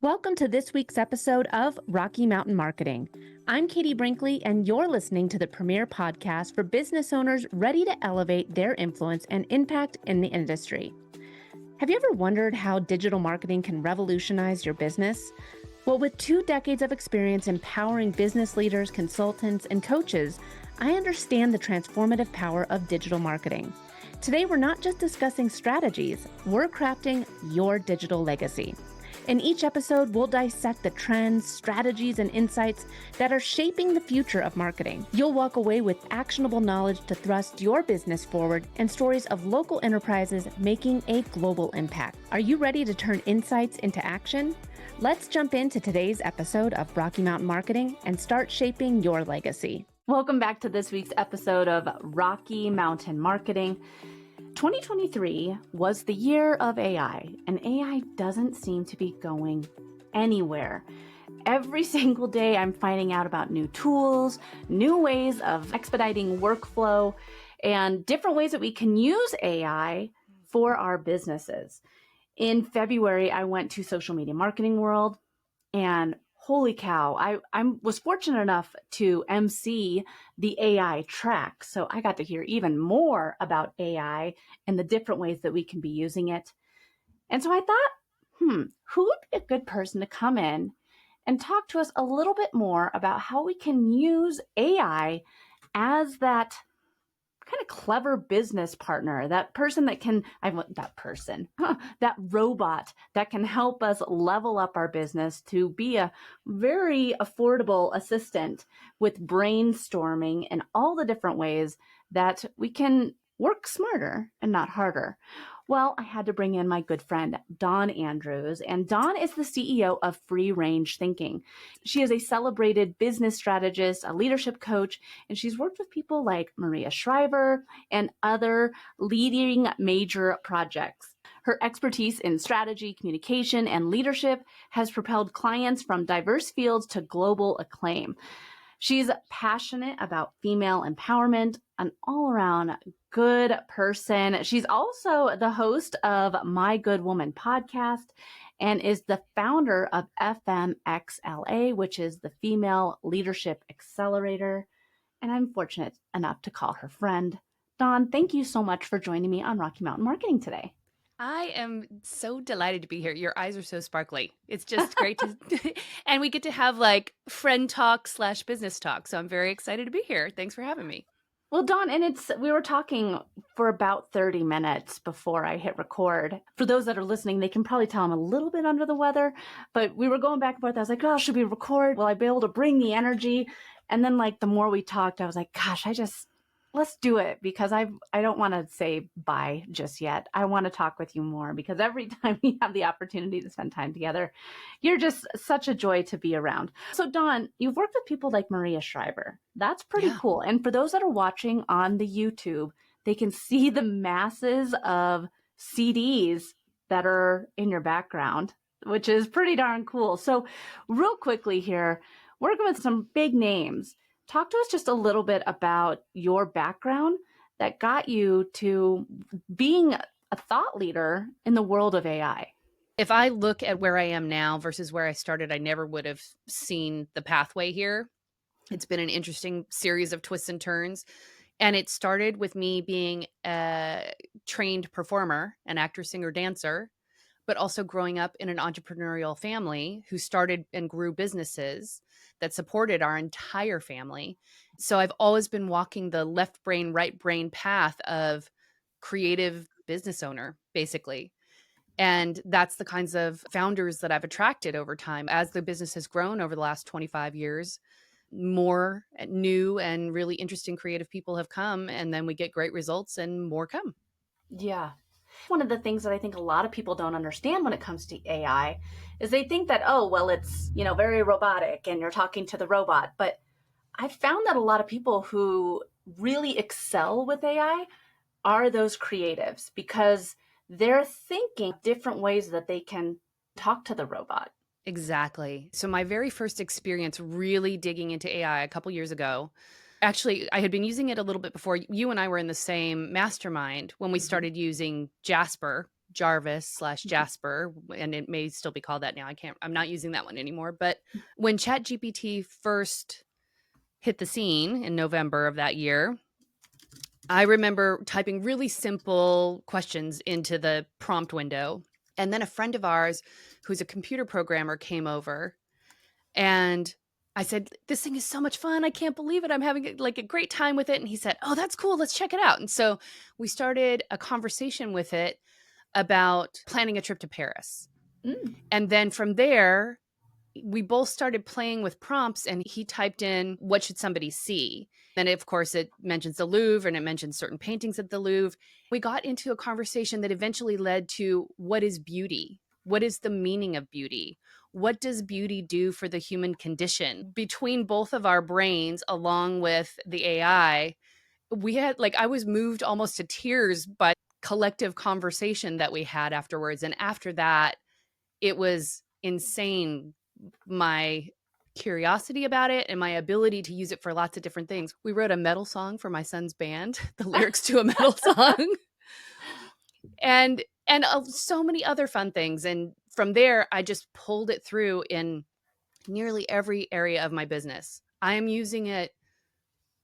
Welcome to this week's episode of Rocky Mountain Marketing. I'm Katie Brinkley, and you're listening to the premier podcast for business owners ready to elevate their influence and impact in the industry. Have you ever wondered how digital marketing can revolutionize your business? Well, with 2 decades of experience empowering business leaders, consultants, and coaches, I understand the transformative power of digital marketing. Today, we're not just discussing strategies, we're crafting your digital legacy. In each episode, we'll dissect the trends, strategies, and insights that are shaping the future of marketing. You'll walk away with actionable knowledge to thrust your business forward and stories of local enterprises making a global impact. Are you ready to turn insights into action? Let's jump into today's episode of Rocky Mountain Marketing and start shaping your legacy. Welcome back to this week's episode of Rocky Mountain Marketing. 2023 was the year of AI, and AI doesn't seem to be going anywhere. Every single day, I'm finding out about new tools, new ways of expediting workflow, and different ways that we can use AI for our businesses. In February, I went to Social Media Marketing World, and holy cow, I was fortunate enough to MC the AI track. So I got to hear even more about AI and the different ways that we can be using it. And so I thought, who would be a good person to come in and talk to us a little bit more about how we can use AI as that kind of clever business partner, that person that can, that robot that can help us level up our business to be a very affordable assistant with brainstorming and all the different ways that we can work smarter and not harder. Well, I had to bring in my good friend, Dawn Andrews, and Dawn is the CEO of Free Range Thinking. She is a celebrated business strategist, a leadership coach, and she's worked with people like Maria Shriver and other leading major projects. Her expertise in strategy, communication, and leadership has propelled clients from diverse fields to global acclaim. She's passionate about female empowerment, an all-around good person. She's also the host of My Good Woman podcast and is the founder of FMXLA, which is the Female Leadership Accelerator. And I'm fortunate enough to call her friend. Dawn, thank you so much for joining me on Rocky Mountain Marketing today. I am so delighted to be here. Your eyes are so sparkly. It's just great to, and we get to have like friend talk / business talk. So I'm very excited to be here. Thanks for having me. Well, Dawn, and we were talking for about 30 minutes before I hit record. For those that are listening, they can probably tell I'm a little bit under the weather, but we were going back and forth. I was like, oh, should we record? Will I be able to bring the energy? And then the more we talked, I was like, gosh, let's do it, because I don't want to say bye just yet. I want to talk with you more, because every time we have the opportunity to spend time together, you're just such a joy to be around. So Dawn, you've worked with people like Maria Shriver. That's pretty cool. And for those that are watching on the YouTube, they can see the masses of CDs that are in your background, which is pretty darn cool. So real quickly here, working with some big names. Talk to us just a little bit about your background that got you to being a thought leader in the world of AI. If I look at where I am now versus where I started, I never would have seen the pathway here. It's been an interesting series of twists and turns. And it started with me being a trained performer, an actor, singer, dancer, but also growing up in an entrepreneurial family who started and grew businesses that supported our entire family. So I've always been walking the left brain, right brain path of creative business owner, basically. And that's the kinds of founders that I've attracted over time. As the business has grown over the last 25 years, more new and really interesting creative people have come, and then we get great results and more come. Yeah. One of the things that I think a lot of people don't understand when it comes to AI is they think that, oh, well, it's, very robotic and you're talking to the robot. But I've found that a lot of people who really excel with AI are those creatives, because they're thinking different ways that they can talk to the robot. Exactly. So my very first experience really digging into AI a couple years ago, actually, I had been using it a little bit before. You and I were in the same mastermind when we started using Jasper, Jarvis/Jasper, and it may still be called that now. I'm not using that one anymore. But when ChatGPT first hit the scene in November of that year, I remember typing really simple questions into the prompt window. And then a friend of ours who's a computer programmer came over, and I said, "This thing is so much fun. I can't believe it. I'm having like a great time with it." And he said, "Oh, that's cool. Let's check it out." And so we started a conversation with it about planning a trip to Paris. And then from there, we both started playing with prompts, and he typed in, "What should somebody see?" And of course, it mentions the Louvre and it mentions certain paintings at the Louvre. We got into a conversation that eventually led to, what is beauty? What is the meaning of beauty? What does beauty do for the human condition? Between both of our brains, along with the AI, we had I was moved almost to tears by collective conversation that we had afterwards. And after that, it was insane, my curiosity about it and my ability to use it for lots of different things. We wrote a metal song for my son's band, the lyrics to a metal song, and so many other fun things. And from there, I just pulled it through in nearly every area of my business. I am using it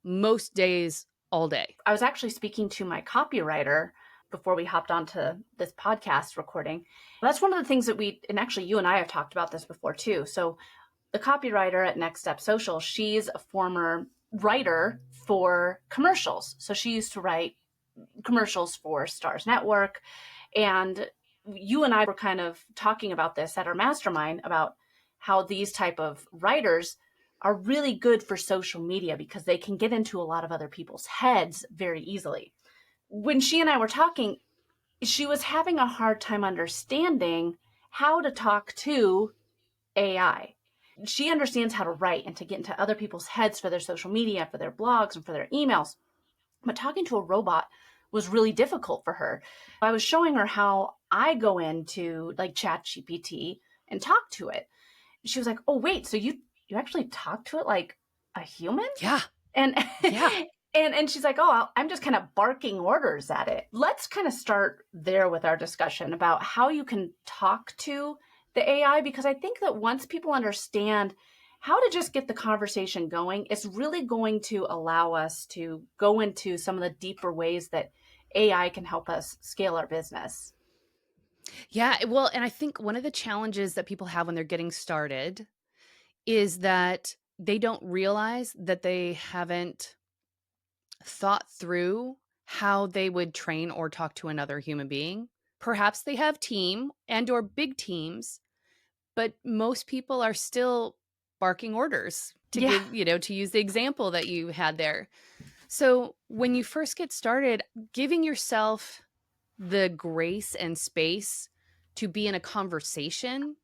most days, all day. I was actually speaking to my copywriter before we hopped onto this podcast recording. That's one of the things that and actually you and I have talked about this before too. So the copywriter at Next Step Social, she's a former writer for commercials. So she used to write commercials for Stars Network. And you and I were kind of talking about this at our mastermind about how these type of writers are really good for social media because they can get into a lot of other people's heads very easily. When she and I were talking, she was having a hard time understanding how to talk to AI. She understands how to write and to get into other people's heads for their social media, for their blogs, and for their emails. But talking to a robot was really difficult for her. I was showing her how I go into ChatGPT and talk to it. She was like, "Oh, wait, so you actually talk to it like a human?" Yeah. And yeah. And she's like, "Oh, I'm just kind of barking orders at it." Let's kind of start there with our discussion about how you can talk to the AI, because I think that once people understand how to just get the conversation going, it's really going to allow us to go into some of the deeper ways that AI can help us scale our business. Yeah. Well, and I think one of the challenges that people have when they're getting started is that they don't realize that they haven't thought through how they would train or talk to another human being. Perhaps they have team and or big teams, but most people are still barking orders to give, to use the example that you had there. So when you first get started, giving yourself the grace and space to be in a conversation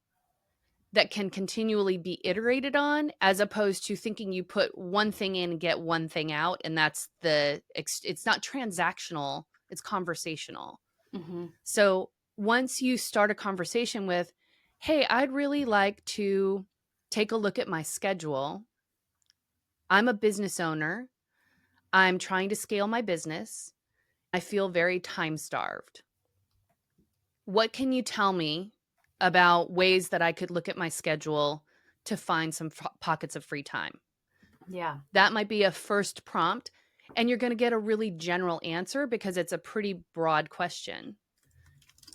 that can continually be iterated on, as opposed to thinking you put one thing in and get one thing out. And it's not transactional, it's conversational. Mm-hmm. So once you start a conversation with, "Hey, I'd really like to take a look at my schedule. I'm a business owner. I'm trying to scale my business. I feel very time starved. What can you tell me about ways that I could look at my schedule to find some pockets of free time?" Yeah. That might be a first prompt, and you're going to get a really general answer because it's a pretty broad question.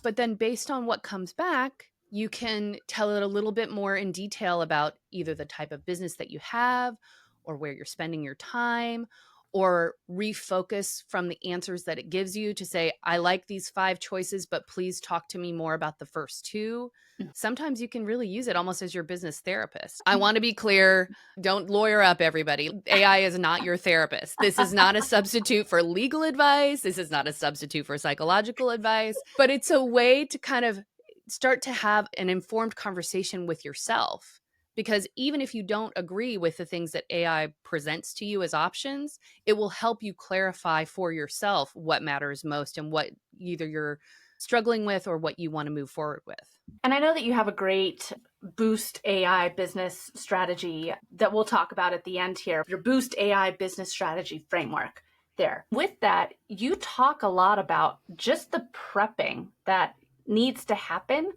But then based on what comes back, you can tell it a little bit more in detail about either the type of business that you have or where you're spending your time, or refocus from the answers that it gives you to say, "I like these 5 choices, but please talk to me more about the first 2. Sometimes you can really use it almost as your business therapist. I want to be clear, don't lawyer up everybody. AI is not your therapist. This is not a substitute for legal advice. This is not a substitute for psychological advice, but it's a way to kind of start to have an informed conversation with yourself. Because even if you don't agree with the things that AI presents to you as options, it will help you clarify for yourself what matters most and what either you're struggling with or what you want to move forward with. And I know that you have a great Boost AI business strategy that we'll talk about at the end here, your Boost AI business strategy framework there. With that, you talk a lot about just the prepping that needs to happen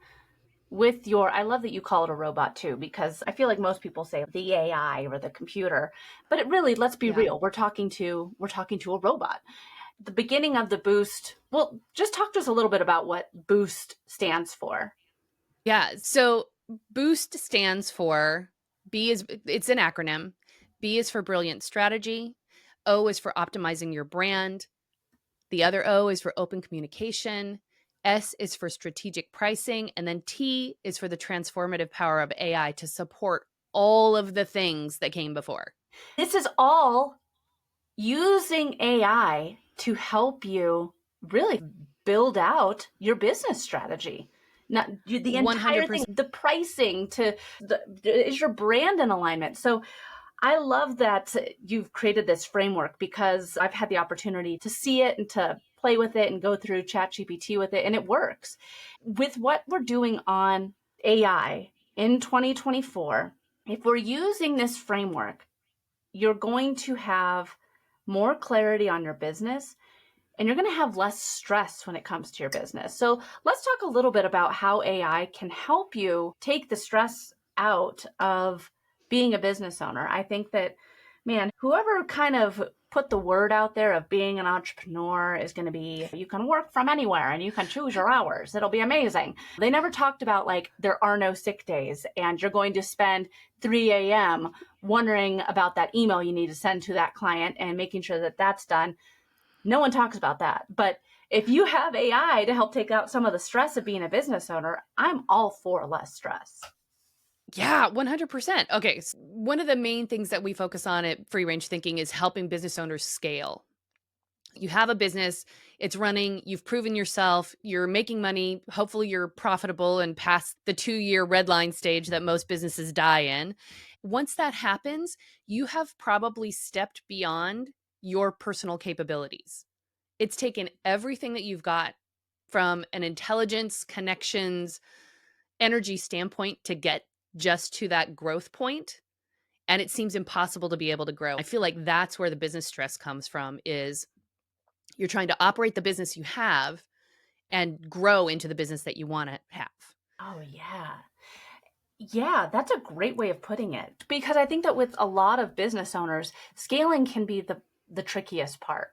with your, I love that you call it a robot too, because I feel like most people say the AI or the computer, but it really, let's be Yeah. real. We're talking to a robot. The beginning of the Boost, well, just talk to us a little bit about what Boost stands for. Yeah. So BOOST stands for it's an acronym. B is for brilliant strategy. O is for optimizing your brand. The other O is for open communication. S is for strategic pricing. And then T is for the transformative power of AI to support all of the things that came before. This is all using AI to help you really build out your business strategy. Not the entire thing, 100%. the pricing is your brand in alignment. So I love that you've created this framework, because I've had the opportunity to see it and to play with it and go through ChatGPT with it, and it works. With what we're doing on AI in 2024, if we're using this framework, you're going to have more clarity on your business, and you're going to have less stress when it comes to your business. So let's talk a little bit about how AI can help you take the stress out of being a business owner. I think that, man, whoever kind of put the word out there of being an entrepreneur is going to be, you can work from anywhere and you can choose your hours. It'll be amazing. They never talked about like there are no sick days and you're going to spend 3 a.m. wondering about that email you need to send to that client and making sure that that's done. No one talks about that. But if you have AI to help take out some of the stress of being a business owner, I'm all for less stress. Yeah, 100%. Okay. One of the main things that we focus on at Free Range Thinking is helping business owners scale. You have a business, it's running, you've proven yourself, you're making money, hopefully you're profitable and past the 2-year red line stage that most businesses die in. Once that happens, you have probably stepped beyond your personal capabilities. It's taken everything that you've got from an intelligence, connections, energy standpoint to get just to that growth point, and it seems impossible to be able to grow. I feel like that's where the business stress comes from, is you're trying to operate the business you have and grow into the business that you want to have. Oh, yeah. Yeah, that's a great way of putting it. Because I think that with a lot of business owners, scaling can be the trickiest part.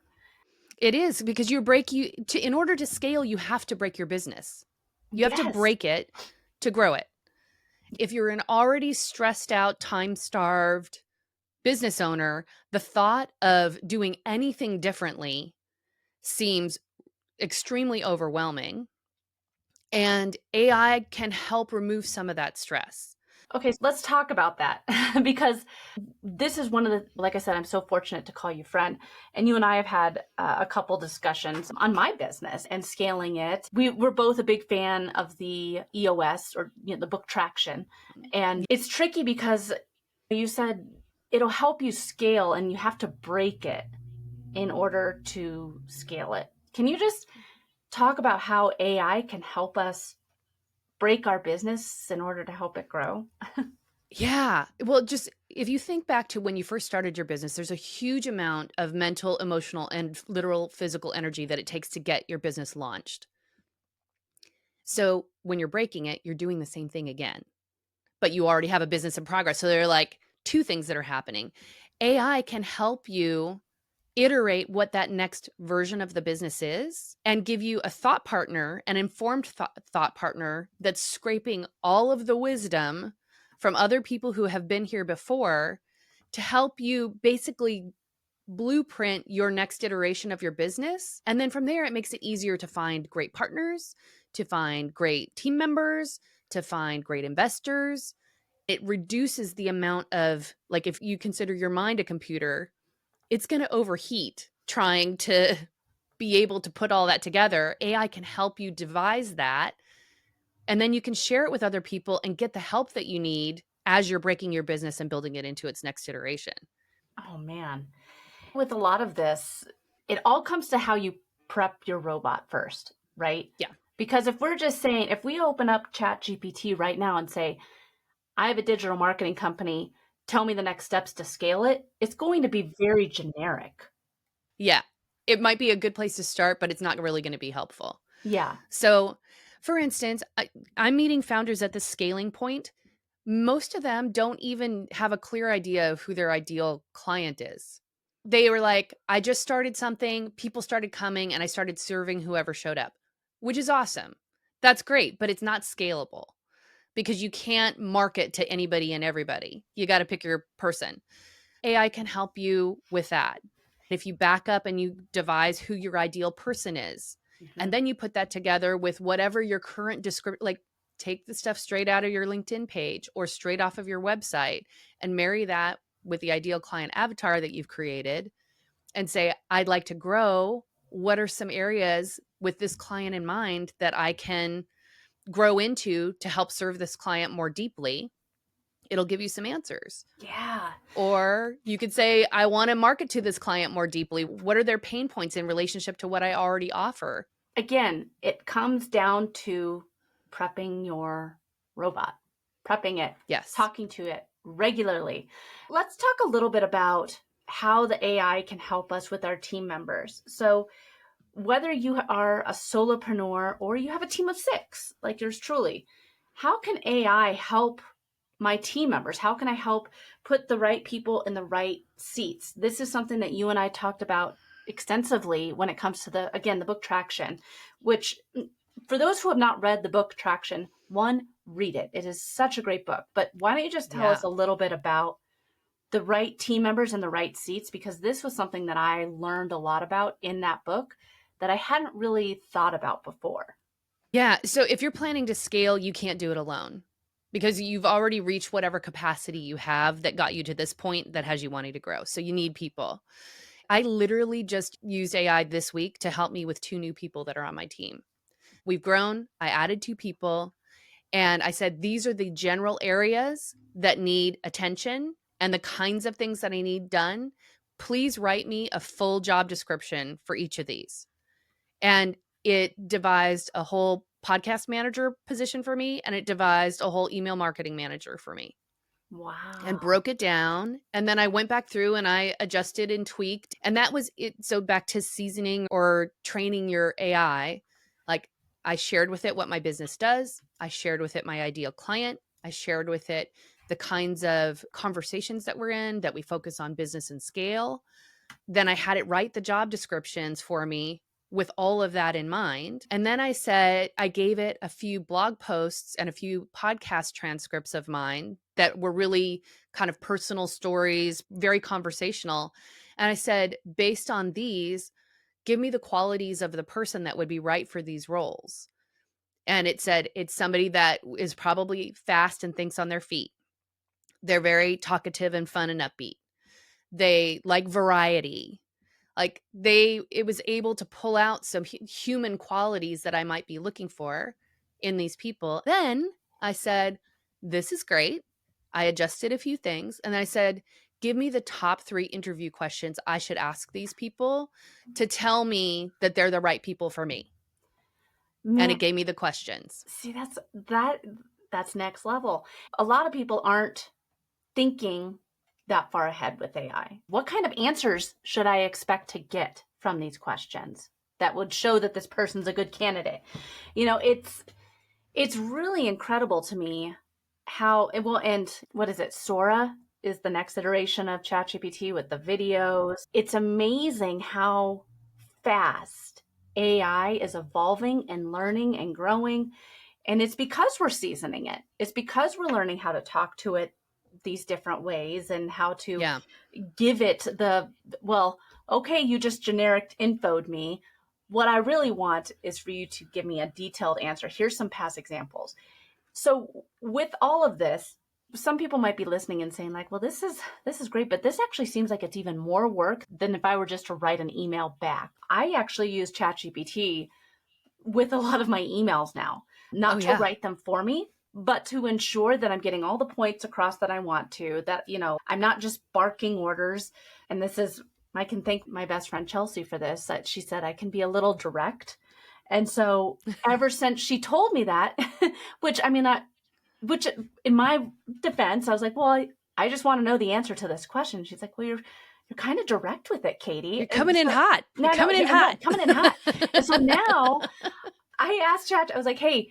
It is, because in order to scale, you have to break your business. You have to Yes. break it to grow it. If you're an already stressed out, time-starved business owner, the thought of doing anything differently seems extremely overwhelming. And AI can help remove some of that stress. Okay, so let's talk about that because this is one of the, like I said, I'm so fortunate to call you friend. And you and I have had a couple discussions on my business and scaling it. We're both a big fan of the EOS, or the book Traction. And it's tricky because you said it'll help you scale and you have to break it in order to scale it. Can you just talk about how AI can help us break our business in order to help it grow? Yeah. Well, just if you think back to when you first started your business, there's a huge amount of mental, emotional, and literal physical energy that it takes to get your business launched. So when you're breaking it, you're doing the same thing again, but you already have a business in progress. So there are like two things that are happening. AI can help you iterate what that next version of the business is and give you a thought partner, an informed thought partner that's scraping all of the wisdom from other people who have been here before to help you basically blueprint your next iteration of your business. And then from there, it makes it easier to find great partners, to find great team members, to find great investors. It reduces the amount of, like, if you consider your mind a computer, it's going to overheat trying to be able to put all that together. AI can help you devise that. And then you can share it with other people and get the help that you need as you're breaking your business and building it into its next iteration. Oh, man. With a lot of this, it all comes to how you prep your robot first, right? Yeah. Because if we're just saying, if we open up ChatGPT right now and say, I have a digital marketing company, tell me the next steps to scale it, it's going to be very generic. Yeah. It might be a good place to start, but it's not really going to be helpful. Yeah. So For instance, I'm meeting founders at the scaling point. Most of them don't even have a clear idea of who their ideal client is. They were like, I just started something, people started coming, and I started serving whoever showed up, which is awesome. That's great, but it's not scalable because you can't market to anybody and everybody. You got to pick your person. AI can help you with that. If you back up and you devise who your ideal person is, and then you put that together with whatever your current description, like take the stuff straight out of your LinkedIn page or straight off of your website and marry that with the ideal client avatar that you've created and say, I'd like to grow. What are some areas with this client in mind that I can grow into to help serve this client more deeply? It'll give you some answers. Yeah. Or you could say, I want to market to this client more deeply. What are their pain points in relationship to what I already offer? Again, it comes down to prepping your robot, prepping it, Yes. talking to it regularly. Let's talk a little bit about how the AI can help us with our team members. So whether you are a solopreneur or you have a team of 6, like yours truly, how can AI help my team members? How can I help put the right people in the right seats? This is something that you and I talked about extensively when it comes to the book Traction, which for those who have not read the book Traction, one, read it. It is such a great book. But why don't you just tell us a little bit about the right team members in the right seats? Because this was something that I learned a lot about in that book that I hadn't really thought about before. Yeah. So if you're planning to scale, you can't do it alone because you've already reached whatever capacity you have that got you to this point that has you wanting to grow. So you need people. I literally just used AI this week to help me with 2 new people that are on my team. We've grown. I added 2 people and I said, these are the general areas that need attention and the kinds of things that I need done. Please write me a full job description for each of these. And it devised a whole podcast manager position for me, and it devised a whole email marketing manager for me. Wow. And broke it down. And then I went back through and I adjusted and tweaked. And that was it. So back to seasoning or training your AI, like I shared with it what my business does. I shared with it my ideal client. I shared with it the kinds of conversations that we're in, that we focus on business and scale. Then I had it write the job descriptions for me with all of that in mind. And then I said, I gave it a few blog posts and a few podcast transcripts of mine that were really kind of personal stories, very conversational. And I said, based on these, give me the qualities of the person that would be right for these roles. And it said, it's somebody that is probably fast and thinks on their feet. They're very talkative and fun and upbeat. They like variety. Like it was able to pull out some human qualities that I might be looking for in these people. Then I said, this is great. I adjusted a few things. And I said, give me the top 3 interview questions I should ask these people to tell me that they're the right people for me. Man, and it gave me the questions. See, that's next level. A lot of people aren't thinking that far ahead with AI. What kind of answers should I expect to get from these questions that would show that this person's a good candidate? It's really incredible to me how it will end. What is it? Sora is the next iteration of ChatGPT with the videos. It's amazing how fast AI is evolving and learning and growing. And it's because we're seasoning it. It's because we're learning how to talk to it these different ways and how to give it okay, you just generic infoed me. What I really want is for you to give me a detailed answer. Here's some past examples. So with all of this, some people might be listening and saying like, well, this is great, but this actually seems like it's even more work than if I were just to write an email back. I actually use ChatGPT with a lot of my emails now, not to write them for me, but to ensure that I'm getting all the points across that I want to, that, I'm not just barking orders. And I can thank my best friend Chelsea for this, that she said I can be a little direct. And so ever since she told me that, which in my defense, I was like, well, I just want to know the answer to this question. She's like, well, you're kind of direct with it, Katie. You're coming in hot. Coming in hot. And so now I asked Chat, I was like, hey,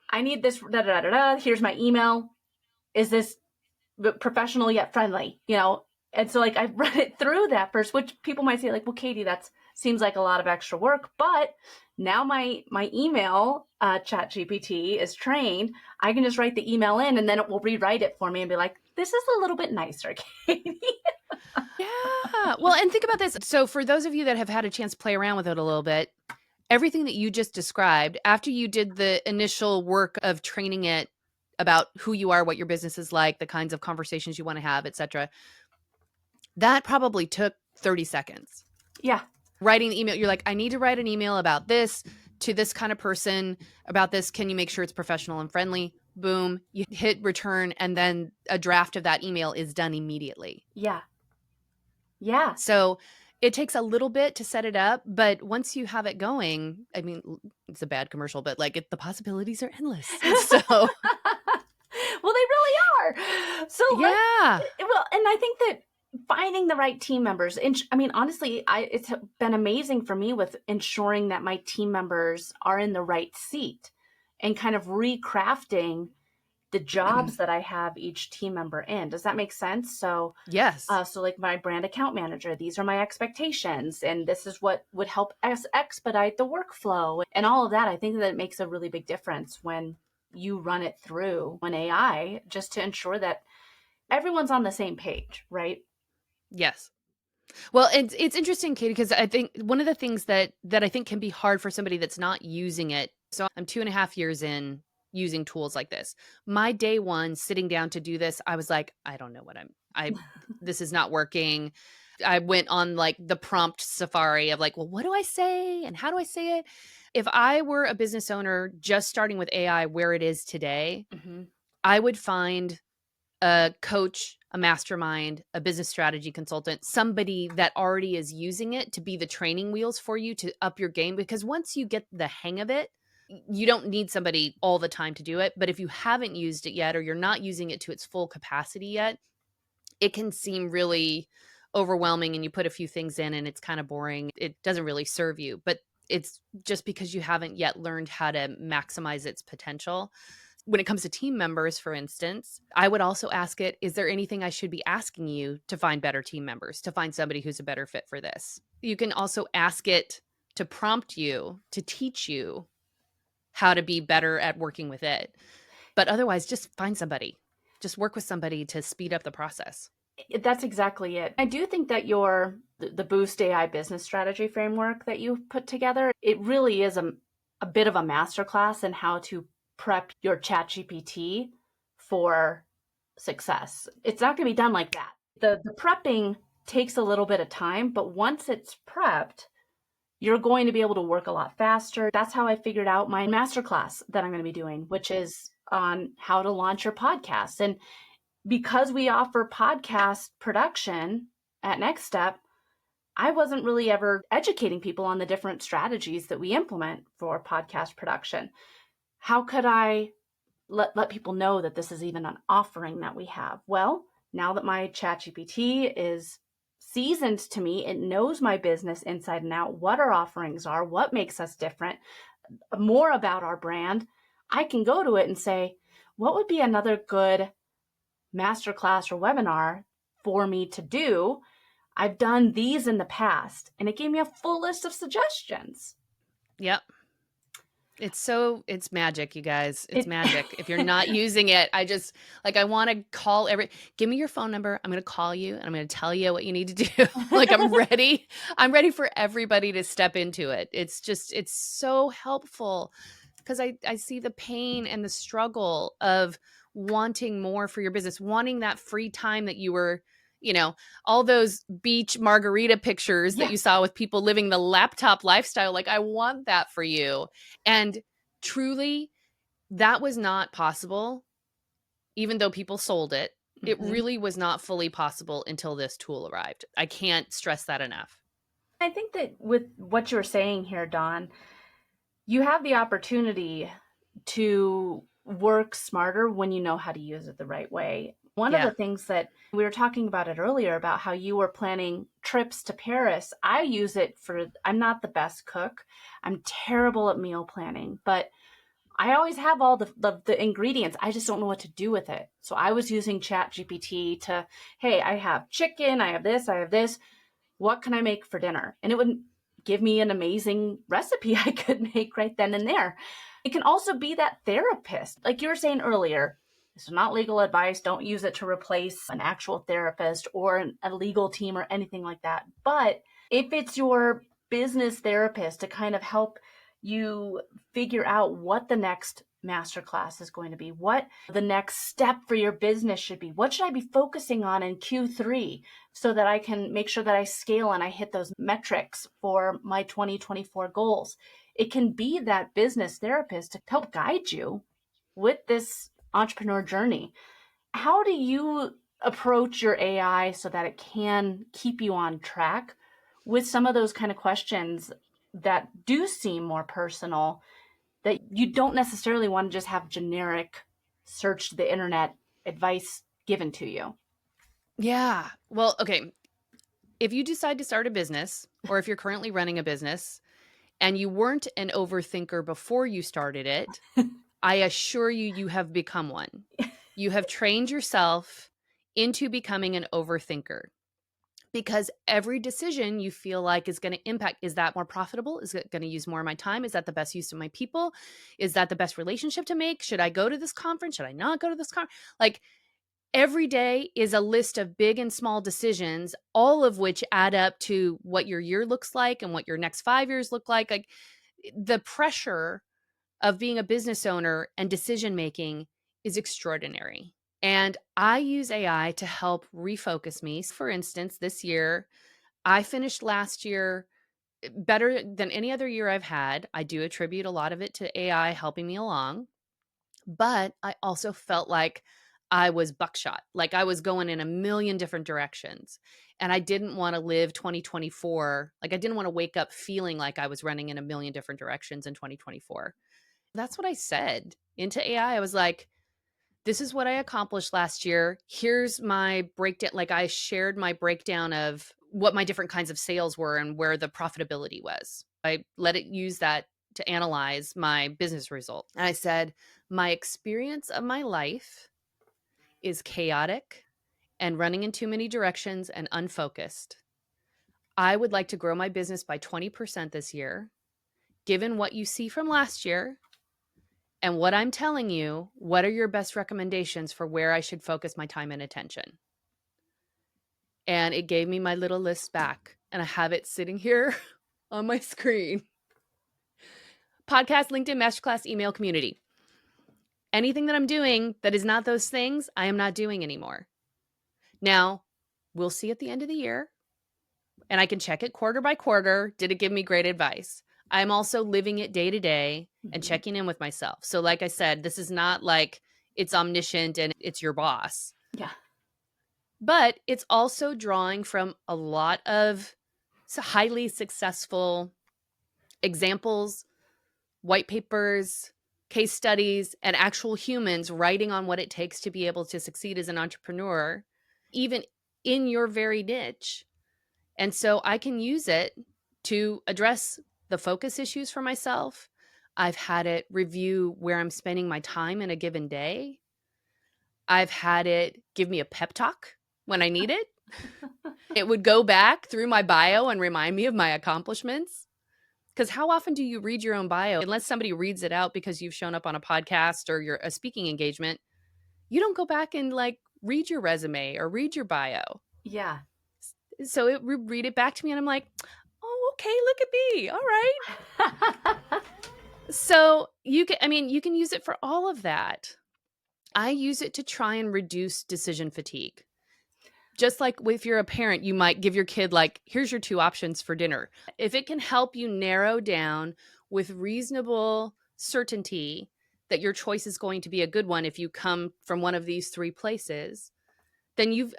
I need this, da, da, da, da, here's my email. Is this professional yet friendly? And so like I run it through that first, which people might say like, well, Katie, that seems like a lot of extra work. But now my email Chat GPT is trained. I can just write the email in and then it will rewrite it for me and be like, this is a little bit nicer, Katie. Yeah. Well, and think about this. So for those of you that have had a chance to play around with it a little bit, everything that you just described, after you did the initial work of training it about who you are, what your business is like, the kinds of conversations you want to have, etc., that probably took 30 seconds. Yeah. Writing the email, you're like, I need to write an email about this to this kind of person about this. Can you make sure it's professional and friendly? Boom, you hit return, and then a draft of that email is done immediately. Yeah. Yeah. So it takes a little bit to set it up, but once you have it going, I mean, it's a bad commercial, but like the possibilities are endless. So well, they really are. So yeah. And I think that finding the right team members, I mean, honestly, it's been amazing for me with ensuring that my team members are in the right seat and kind of recrafting the jobs that I have each team member in. Does that make sense? So yes. So like my brand account manager, these are my expectations, and this is what would help us expedite the workflow and all of that. I think that it makes a really big difference when you run it through an AI, just to ensure that everyone's on the same page, right? Yes. Well, it's interesting, Katie, because I think one of the things that I think can be hard for somebody that's not using it. So I'm 2.5 years in using tools like this. My day one sitting down to do this, I was like, I don't know what this is not working. I went on like the prompt safari of like, well, what do I say? And how do I say it? If I were a business owner just starting with AI where it is today, I would find a coach, a mastermind, a business strategy consultant, somebody that already is using it to be the training wheels for you to up your game. Because once you get the hang of it, you don't need somebody all the time to do it. But if you haven't used it yet, or you're not using it to its full capacity yet, it can seem really overwhelming, and you put a few things in and it's kind of boring. It doesn't really serve you, but it's just because you haven't yet learned how to maximize its potential. When it comes to team members, for instance, I would also ask it, is there anything I should be asking you to find better team members, to find somebody who's a better fit for this? You can also ask it to prompt you, to teach you how to be better at working with it. But otherwise, just find somebody. Just work with somebody to speed up the process. That's exactly it. I do think that the Boost AI business strategy framework that you've put together, it really is a bit of a masterclass in how to prep your ChatGPT for success. It's not going to be done like that. The prepping takes a little bit of time, but once it's prepped, you're going to be able to work a lot faster. That's how I figured out my masterclass that I'm going to be doing, which is on how to launch your podcast. And because we offer podcast production at Next Step, I wasn't really ever educating people on the different strategies that we implement for podcast production. How could I let people know that this is even an offering that we have? Well, now that my ChatGPT is seasoned to me, it knows my business inside and out, what our offerings are, what makes us different, more about our brand. I can go to it and say, what would be another good masterclass or webinar for me to do? I've done these in the past, and it gave me a full list of suggestions. Yep. It's magic, you guys. It's magic. If you're not using it, I want to call give me your phone number. I'm going to call you and I'm going to tell you what you need to do. Like, I'm ready. I'm ready for everybody to step into it. It's so helpful because I see the pain and the struggle of wanting more for your business, wanting that free time that you were, all those beach margarita pictures that you saw with people living the laptop lifestyle. Like, I want that for you. And truly, that was not possible, even though people sold it. It really was not fully possible until this tool arrived. I can't stress that enough. I think that with what you're saying here, Dawn, you have the opportunity to work smarter when you know how to use it the right way. One of the things that we were talking about it earlier about how you were planning trips to Paris, I use it for, I'm not the best cook. I'm terrible at meal planning, but I always have all the ingredients. I just don't know what to do with it. So I was using ChatGPT to, hey, I have chicken, I have this. What can I make for dinner? And it would give me an amazing recipe I could make right then and there. It can also be that therapist. Like you were saying earlier, this is not legal advice. Don't use it to replace an actual therapist or a legal team or anything like that. But if it's your business therapist to kind of help you figure out what the next masterclass is going to be, what the next step for your business should be, what should I be focusing on in Q3 so that I can make sure that I scale and I hit those metrics for my 2024 goals. It can be that business therapist to help guide you with this entrepreneur journey. How do you approach your AI so that it can keep you on track with some of those kind of questions that do seem more personal, that you don't necessarily want to just have generic search the internet advice given to you? Yeah. Well, okay. If you decide to start a business, or if you're currently running a business and you weren't an overthinker before you started it, I assure you, you have become one. You have trained yourself into becoming an overthinker. Because every decision you feel like is going to impact, is that more profitable? Is it going to use more of my time? Is that the best use of my people? Is that the best relationship to make? Should I go to this conference? Should I not go to this conference? Like every day is a list of big and small decisions, all of which add up to what your year looks like and what your next 5 years look like. Like the pressure of being a business owner and decision making is extraordinary. And I use AI to help refocus me. For instance, this year, I finished last year better than any other year I've had. I do attribute a lot of it to AI helping me along, but I also felt like I was buckshot, like I was going in a million different directions. And I didn't want to live 2024. Like I didn't want to wake up feeling like I was running in a million different directions in 2024. That's what I said into AI. I was like, this is what I accomplished last year. Here's my breakdown. Like I shared my breakdown of what my different kinds of sales were and where the profitability was. I let it use that to analyze my business result. And I said, my experience of my life is chaotic and running in too many directions and unfocused. I would like to grow my business by 20% this year. Given what you see from last year, and what I'm telling you, what are your best recommendations for where I should focus my time and attention? And it gave me my little list back, and I have it sitting here on my screen. Podcast, LinkedIn, masterclass, email, community. Anything that I'm doing that is not those things, I am not doing anymore. Now, we'll see at the end of the year, and I can check it quarter by quarter. Did it give me great advice? I'm also living it day to day and checking in with myself. So like I said, this is not like it's omniscient and it's your boss. Yeah. But it's also drawing from a lot of highly successful examples, white papers, case studies, and actual humans writing on what it takes to be able to succeed as an entrepreneur, even in your very niche. And so I can use it to address the focus issues for myself. I've had it review where I'm spending my time in a given day. I've had it give me a pep talk when I need it. It would go back through my bio and remind me of my accomplishments. Because how often do you read your own bio? Unless somebody reads it out because you've shown up on a podcast or you're a speaking engagement, you don't go back and like read your resume or read your bio. Yeah. So it would read it back to me and I'm like, oh, okay, look at me. All right. So you can use it for all of that. I use it to try and reduce decision fatigue. Just like if you're a parent, you might give your kid like, here's your 2 options for dinner. If it can help you narrow down with reasonable certainty that your choice is going to be a good one if you come from one of these 3 places, then you've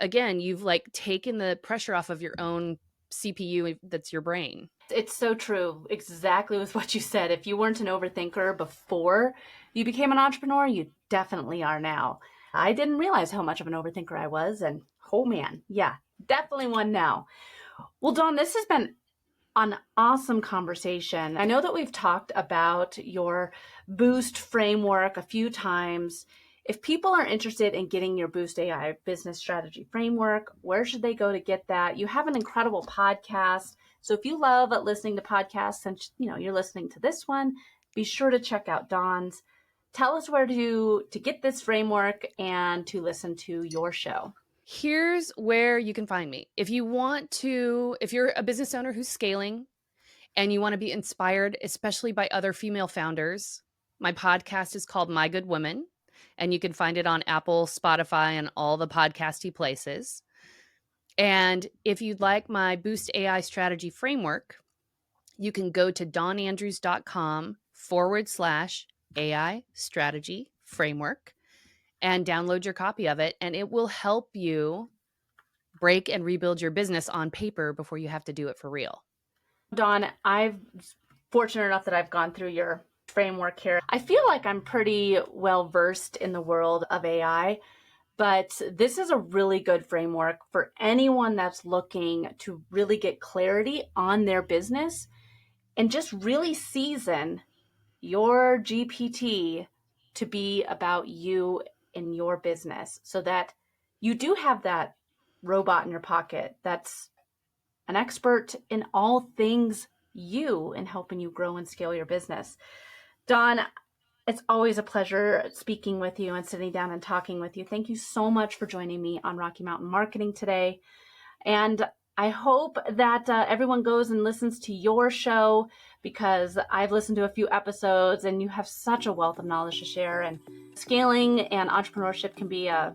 like taken the pressure off of your own CPU that's your brain. It's so true. Exactly with what you said. If you weren't an overthinker before you became an entrepreneur, you definitely are now. I didn't realize how much of an overthinker I was. And oh man, yeah, definitely one now. Well, Dawn, this has been an awesome conversation. I know that we've talked about your Boost framework a few times. If people are interested in getting your Boost AI business strategy framework, where should they go to get that? You have an incredible podcast. So if you love listening to podcasts and you're listening to this one, be sure to check out Dawn's. Tell us where to get this framework and to listen to your show. Here's where you can find me. If you're a business owner who's scaling and you want to be inspired, especially by other female founders, my podcast is called My Good Women, and you can find it on Apple, Spotify, and all the podcasty places. And if you'd like my Boost AI strategy framework, you can go to dawnandrews.com/AI strategy framework and download your copy of it. And it will help you break and rebuild your business on paper before you have to do it for real. Dawn, I'm fortunate enough that I've gone through your framework here. I feel like I'm pretty well versed in the world of AI, but this is a really good framework for anyone that's looking to really get clarity on their business and just really season your GPT to be about you and your business so that you do have that robot in your pocket that's an expert in all things you and helping you grow and scale your business. Dawn, it's always a pleasure speaking with you and sitting down and talking with you. Thank you so much for joining me on Rocky Mountain Marketing today. And I hope that everyone goes and listens to your show, because I've listened to a few episodes and you have such a wealth of knowledge to share. And scaling and entrepreneurship can be a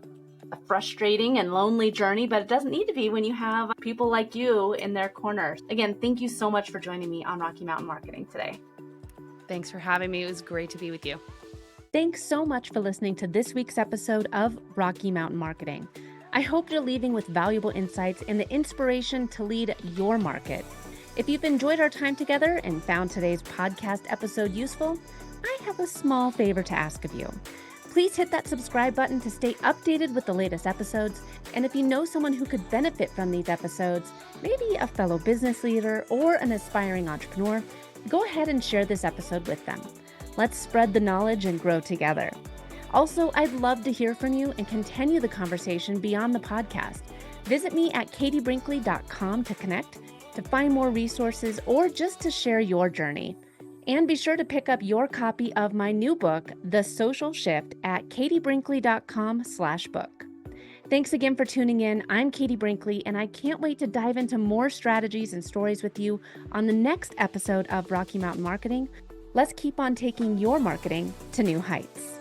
frustrating and lonely journey, but it doesn't need to be when you have people like you in their corner. Again, thank you so much for joining me on Rocky Mountain Marketing today. Thanks for having me. It was great to be with you. Thanks so much for listening to this week's episode of Rocky Mountain Marketing. I hope you're leaving with valuable insights and the inspiration to lead your market. If you've enjoyed our time together and found today's podcast episode useful, I have a small favor to ask of you. Please hit that subscribe button to stay updated with the latest episodes. And if you know someone who could benefit from these episodes, maybe a fellow business leader or an aspiring entrepreneur, go ahead and share this episode with them. Let's spread the knowledge and grow together. Also, I'd love to hear from you and continue the conversation beyond the podcast. Visit me at katiebrinkley.com to connect, to find more resources, or just to share your journey. And be sure to pick up your copy of my new book, The Social Shift, at katiebrinkley.com/book. Thanks again for tuning in. I'm Katie Brinkley, and I can't wait to dive into more strategies and stories with you on the next episode of Rocky Mountain Marketing. Let's keep on taking your marketing to new heights.